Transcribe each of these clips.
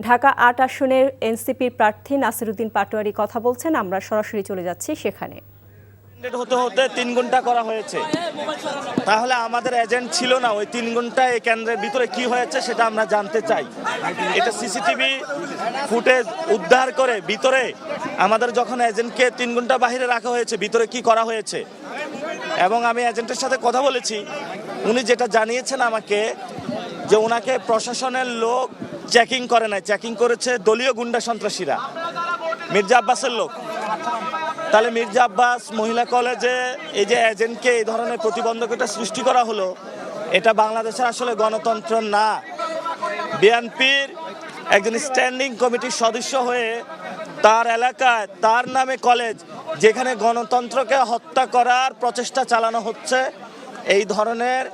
ঢাকা ৮ আসনের এনসিপির প্রার্থী নাসিরউদ্দিন পাটোয়ারি কথা বলছেন। আমরা সরাসরি চলে যাচ্ছি সেখানে। হতে হতে 3 ঘন্টা করা হয়েছে, তাহলে আমাদের এজেন্ট ছিল না ওই 3 ঘন্টা এই কেন্দ্রের ভিতরে কি হয়েছে সেটা আমরা জানতে চাই। এটা সিসিটিভি ফুটেজ উদ্ধার করে ভিতরে আমাদের যখন এজেন্টকে 3 ঘন্টা বাইরে রাখা হয়েছে ভিতরে কি করা হয়েছে, এবং আমি এজেন্টের সাথে কথা বলেছি, উনি যেটা জানিয়েছেন আমাকে যে ওনাকে প্রশাসনের লোক চেকিং করে নাই, চেকিং করেছে দলীয় গুন্ডা সন্ত্রাসীরা, মির্জা আব্বাসের লোক। তাহলে মির্জা আব্বাস মহিলা কলেজে এই যে এজেন্টকে এই ধরনের প্রতিবন্ধকতা সৃষ্টি করা হলো, এটা বাংলাদেশের আসলে গণতন্ত্র না। বিএনপির একজন স্ট্যান্ডিং কমিটির সদস্য হয়ে তার এলাকায় তার নামে কলেজ, যেখানে গণতন্ত্রকে হত্যা করার প্রচেষ্টা চালানো হচ্ছে, এই ধরনের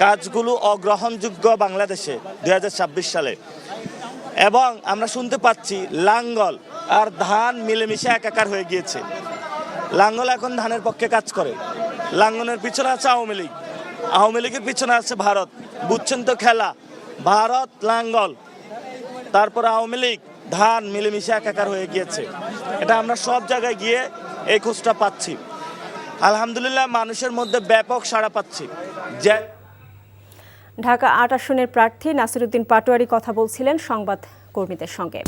কাজগুলো অগ্রহণযোগ্য বাংলাদেশে 2026 সালে। এবং আমরা শুনতে পাচ্ছি লাঙ্গল আর ধান মিলেমিশে একাকার হয়ে গিয়েছে। লাঙ্গল এখন ধানের পক্ষে কাজ করে, লাঙ্গলের পিছনে আছে আওয়ামী লীগ, আওয়ামী লীগের পিছনে আছে ভারত। বুঝছেন তো খেলা, ভারত লাঙ্গল তারপর আওয়ামী লীগ ধান মিলেমিশে একাকার হয়ে গিয়েছে। এটা আমরা সব জায়গায় গিয়ে এই খোঁজটা পাচ্ছি। আলহামদুলিল্লাহ মানুষের মধ্যে ব্যাপক সাড়া পাচ্ছি। যে ঢাকা ৮ আসনের প্রার্থী নাসিরউদ্দিন পাটোয়ারি কথা বলছিলেন সংবাদ কর্মীদের সঙ্গে।